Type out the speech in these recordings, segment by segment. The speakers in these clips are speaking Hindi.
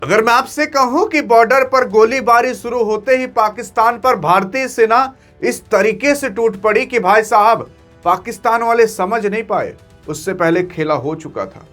अगर मैं आपसे कहूं कि बॉर्डर पर गोलीबारी शुरू होते ही पाकिस्तान पर भारतीय सेना इस तरीके से टूट पड़ी कि भाई साहब पाकिस्तान वाले समझ नहीं पाए, उससे पहले खेला हो चुका था।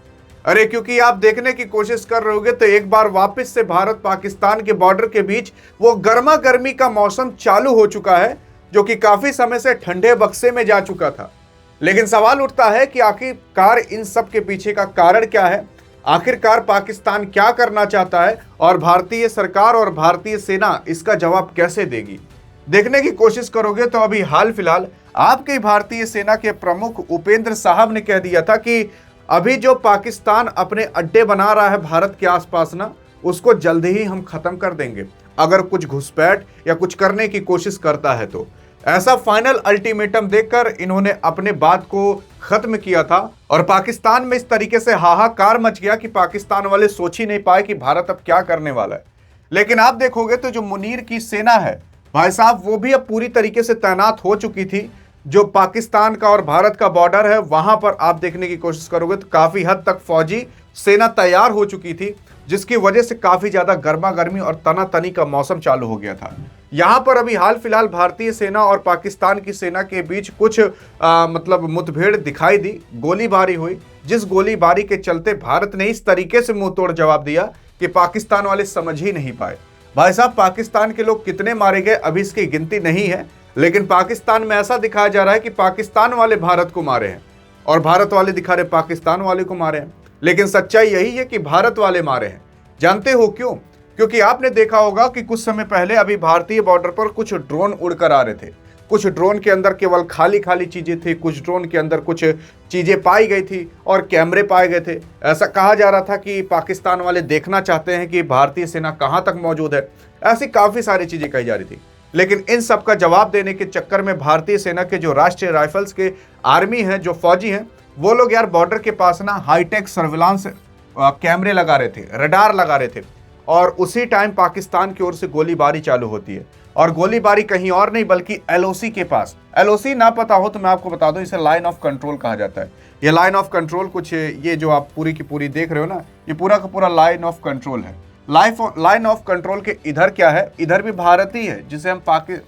अरे क्योंकि आप देखने की कोशिश कर रहे होगे तो एक बार वापस से भारत पाकिस्तान के बॉर्डर के बीच वो गर्मा गर्मी का मौसम चालू हो चुका है, जो कि काफी समय से ठंडे बक्से में जा चुका था। लेकिन सवाल उठता है कि आखिरकार इन सब के पीछे का कारण क्या है, आखिरकार पाकिस्तान क्या करना चाहता है और भारतीय सरकार और भारतीय सेना इसका जवाब कैसे देगी। देखने की कोशिश करोगे तो अभी हाल फिलहाल आपकी भारतीय सेना के प्रमुख उपेंद्र साहब ने कह दिया था कि अभी जो पाकिस्तान अपने अड्डे बना रहा है भारत के आसपास ना, उसको जल्द ही हम खत्म कर देंगे अगर कुछ घुसपैठ या कुछ करने की कोशिश करता है तो। ऐसा फाइनल अल्टीमेटम देकर इन्होंने अपने बात को खत्म किया था और पाकिस्तान में इस तरीके से हाहाकार मच गया कि पाकिस्तान वाले सोच ही नहीं पाए कि भारत अब क्या करने वाला है। लेकिन आप देखोगे तो जो मुनीर की सेना है भाई साहब, वो भी अब पूरी तरीके से तैनात हो चुकी थी। जो पाकिस्तान का और भारत का बॉर्डर है वहां पर आप देखने की कोशिश करोगे तो काफी हद तक फौजी सेना तैयार हो चुकी थी, जिसकी वजह से काफी ज्यादा गर्मा गर्मी और तनातनी का मौसम चालू हो गया था। यहां पर अभी हाल फिलहाल भारतीय सेना और पाकिस्तान की सेना के बीच कुछ मतलब मुठभेड़ दिखाई दी, गोलीबारी हुई, जिस गोलीबारी के चलते भारत ने इस तरीके से मुंह तोड़ जवाब दिया कि पाकिस्तान वाले समझ ही नहीं पाए। भाई साहब पाकिस्तान के लोग कितने मारे गए अभी इसकी गिनती नहीं है, लेकिन पाकिस्तान में ऐसा दिखाया जा रहा है कि पाकिस्तान वाले भारत को मारे हैं और भारत वाले दिखा रहे पाकिस्तान वाले को मारे हैं। लेकिन सच्चाई यही है कि भारत वाले मारे हैं। जानते हो क्यों? क्योंकि आपने देखा होगा कि कुछ समय पहले अभी भारतीय बॉर्डर पर कुछ ड्रोन उड़कर आ रहे थे। कुछ ड्रोन के अंदर केवल खाली खाली चीजें थी, कुछ ड्रोन के अंदर कुछ चीजें पाई गई थी और कैमरे पाए गए थे। ऐसा कहा जा रहा था कि पाकिस्तान वाले देखना चाहते हैं कि भारतीय सेना कहां तक मौजूद है। ऐसी काफी सारी चीजें कही जा रही थी। लेकिन इन सब का जवाब देने के चक्कर में भारतीय सेना के जो राष्ट्रीय राइफल्स के आर्मी हैं, जो फौजी हैं, वो लोग यार बॉर्डर के पास ना हाईटेक सर्विलांस कैमरे लगा रहे थे, रडार लगा रहे थे और उसी टाइम पाकिस्तान की ओर से गोलीबारी चालू होती है। और गोलीबारी कहीं और नहीं बल्कि एलओसी के पास। एलओसी ना पता हो तो मैं आपको बता दूं, इसे लाइन ऑफ कंट्रोल कहा जाता है। ये लाइन ऑफ कंट्रोल कुछ ये जो आप पूरी की पूरी देख रहे हो ना, ये पूरा का पूरा लाइन ऑफ कंट्रोल है। लाइन ऑफ कंट्रोल के इधर क्या है, इधर भी भारत ही है, जिसे हम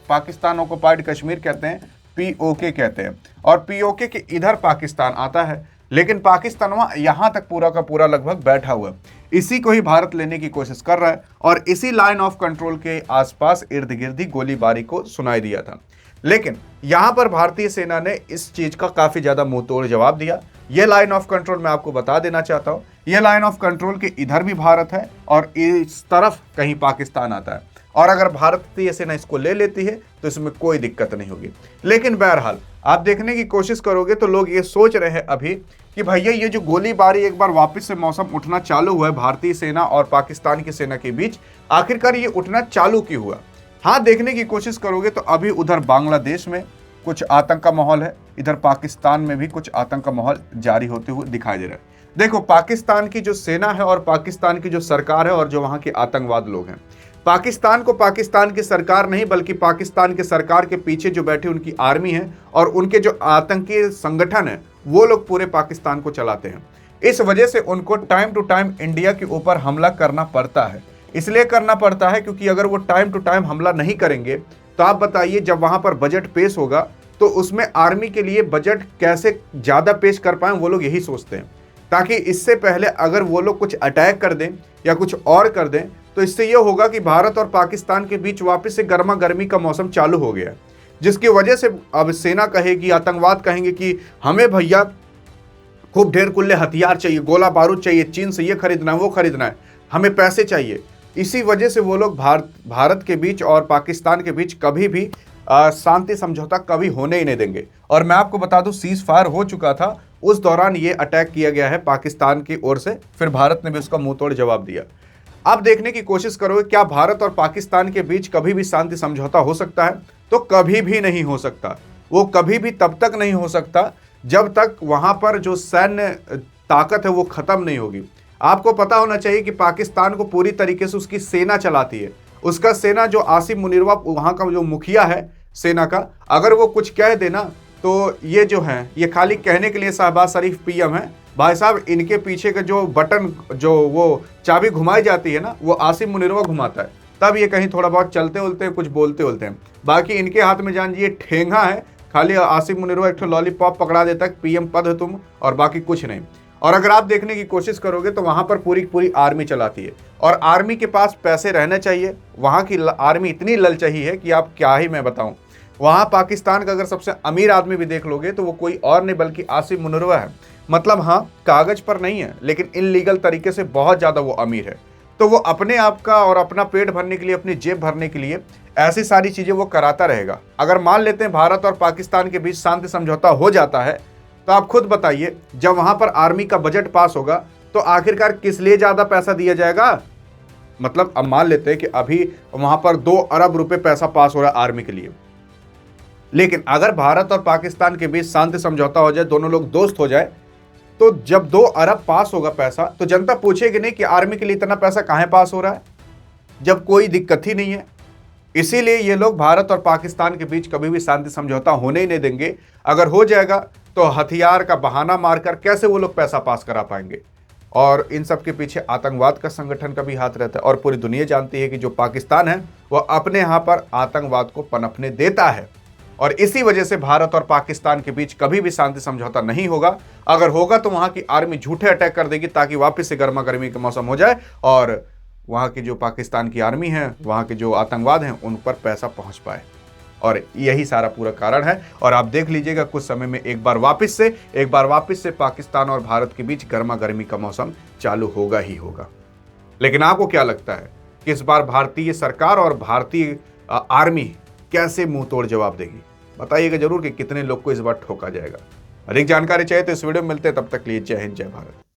पाकिस्तान ऑक्युपाइड कश्मीर कहते हैं, पीओके कहते हैं। और पीओके के इधर पाकिस्तान आता है, लेकिन पाकिस्तान वहां यहां तक पूरा का पूरा लगभग बैठा हुआ है। इसी को ही भारत लेने की कोशिश कर रहा है और इसी लाइन ऑफ कंट्रोल के आसपास इर्द गिर्द ही गोलीबारी को सुनाई दिया था। लेकिन यहां पर भारतीय सेना ने इस चीज का काफी ज्यादा मुंह तोड़ जवाब दिया। यह लाइन ऑफ कंट्रोल मैं आपको बता देना चाहता हूं, यह लाइन ऑफ कंट्रोल के इधर भी भारत है और इस तरफ कहीं पाकिस्तान आता है। और अगर भारतीय सेना इसको ले लेती है तो इसमें कोई दिक्कत नहीं होगी। लेकिन बहरहाल आप देखने की कोशिश करोगे तो लोग ये सोच रहे हैं अभी कि भैया ये जो गोलीबारी एक बार वापस से मौसम उठना चालू हुआ है भारतीय सेना और पाकिस्तान की सेना के बीच, आखिरकार ये उठना चालू क्यों हुआ। हाँ, देखने की कोशिश करोगे तो अभी उधर बांग्लादेश में कुछ आतंक का माहौल है, इधर पाकिस्तान में भी कुछ आतंक का माहौल जारी होते हुए दिखाई दे रहा है। देखो, पाकिस्तान की जो सेना है और पाकिस्तान की जो सरकार है और जो वहां के आतंकवाद लोग हैं, पाकिस्तान को पाकिस्तान की सरकार नहीं बल्कि पाकिस्तान के सरकार के पीछे जो बैठे उनकी आर्मी है और उनके जो आतंकी संगठन है वो लोग पूरे पाकिस्तान को चलाते हैं। इस वजह से उनको टाइम टू टाइम इंडिया के ऊपर हमला करना पड़ता है। इसलिए करना पड़ता है क्योंकि अगर वो टाइम टू टाइम हमला नहीं करेंगे तो आप बताइए जब वहां पर बजट पेश होगा तो उसमें आर्मी के लिए बजट कैसे ज्यादा पेश कर पाए, वो लोग यही सोचते हैं, ताकि इससे पहले अगर वो लोग कुछ अटैक कर दें या कुछ और कर दें तो इससे ये होगा कि भारत और पाकिस्तान के बीच वापस से गर्मा गर्मी का मौसम चालू हो गया, जिसकी वजह से अब सेना कहेगी, आतंकवाद कहेंगे कि हमें भैया खूब ढेर कुल्ले हथियार चाहिए, गोला बारूद चाहिए, चीन से ये खरीदना है, वो खरीदना है, हमें पैसे चाहिए। इसी वजह से वो लोग भारत के बीच और पाकिस्तान के बीच कभी भी शांति समझौता कभी होने ही नहीं देंगे। और मैं आपको बता दूं, सीज फायर हो चुका था, उस दौरान ये अटैक किया गया है पाकिस्तान की ओर से, फिर भारत ने भी उसका मुंह तोड़ जवाब दिया। अब देखने की कोशिश करोगे क्या भारत और पाकिस्तान के बीच कभी भी शांति समझौता हो सकता है? तो कभी भी नहीं हो सकता। वो कभी भी तब तक नहीं हो सकता जब तक वहां पर जो सैन्य ताकत है वो खत्म नहीं होगी। आपको पता होना चाहिए कि पाकिस्तान को पूरी तरीके से उसकी सेना चलाती है। उसका सेना जो आसिम मुनीरवा वहां का जो मुखिया है सेना का, अगर वो कुछ कह देना तो ये जो है ये खाली कहने के लिए शहबाज शरीफ पीएम है, भाई साहब इनके पीछे का जो बटन, जो वो चाबी घुमाई जाती है ना, वो आसिम मुनीरवा घुमाता है, तब ये कहीं थोड़ा बहुत चलते उलते हैं, कुछ बोलते उलते हैं। बाकी इनके हाथ में जान जी ठेंगा है, खाली आसिम मुनीरवा एक लॉलीपॉप पकड़ा देता है, पीएम पद है तुम, और बाकी कुछ नहीं। और अगर आप देखने की कोशिश करोगे तो वहां पर पूरी पूरी आर्मी चलाती है, और आर्मी के पास पैसे रहने चाहिए। वहां की आर्मी इतनी ललचही है कि आप क्या ही मैं बताऊं। वहां पाकिस्तान का अगर सबसे अमीर आदमी भी देख लोगे तो वो कोई और नहीं बल्कि आसिम मुनीरवा है। मतलब हाँ, कागज पर नहीं है, लेकिन इनलीगल तरीके से बहुत ज्यादा वो अमीर है। तो वो अपने आप का और अपना पेट भरने के लिए, अपनी जेब भरने के लिए ऐसी सारी चीजें वो कराता रहेगा। अगर मान लेते हैं भारत और पाकिस्तान के बीच शांति समझौता हो जाता है, तो आप खुद बताइए, जब वहां पर आर्मी का बजट पास होगा तो आखिरकार किस लिए ज्यादा पैसा दिया जाएगा? मतलब अब मान लेते हैं कि अभी वहां पर 2 अरब रुपए पैसा पास हो रहा है आर्मी के लिए, लेकिन अगर भारत और पाकिस्तान के बीच शांति समझौता हो जाए, दोनों लोग दोस्त हो जाए, तो जब 2 अरब पास होगा पैसा, तो जनता पूछेगी नहीं कि आर्मी के लिए इतना पैसा कहां पास हो रहा है, जब कोई दिक्कत ही नहीं है। इसीलिए ये लोग भारत और पाकिस्तान के बीच कभी भी शांति समझौता होने ही नहीं देंगे। अगर हो जाएगा तो हथियार का बहाना मारकर कैसे वो लोग पैसा पास करा पाएंगे। और इन सब के पीछे आतंकवाद का संगठन का भी हाथ रहता है, और पूरी दुनिया जानती है कि जो पाकिस्तान है वह अपने यहाँ पर आतंकवाद को पनपने देता है। और इसी वजह से भारत और पाकिस्तान के बीच कभी भी शांति समझौता नहीं होगा। अगर होगा तो वहां की आर्मी झूठे अटैक कर देगी ताकि वापस से गर्मा गर्मी का मौसम हो जाए, और वहां की जो पाकिस्तान की आर्मी है, वहां के जो आतंकवाद हैं, उन पर पैसा पहुंच पाए। और यही सारा पूरा कारण है। और आप देख लीजिएगा कुछ समय में एक बार वापस से पाकिस्तान और भारत के बीच गर्मा गर्मी का मौसम चालू होगा ही होगा। लेकिन आपको क्या लगता है कि इस बार भारतीय सरकार और भारतीय आर्मी कैसे मुंह तोड़ जवाब देगी? बताइएगा जरूर कि कितने लोग को इस बार ठोका जाएगा। अधिक जानकारी चाहिए तो इस वीडियो में मिलते हैं, तब तक के लिए जय हिंद, जय भारत।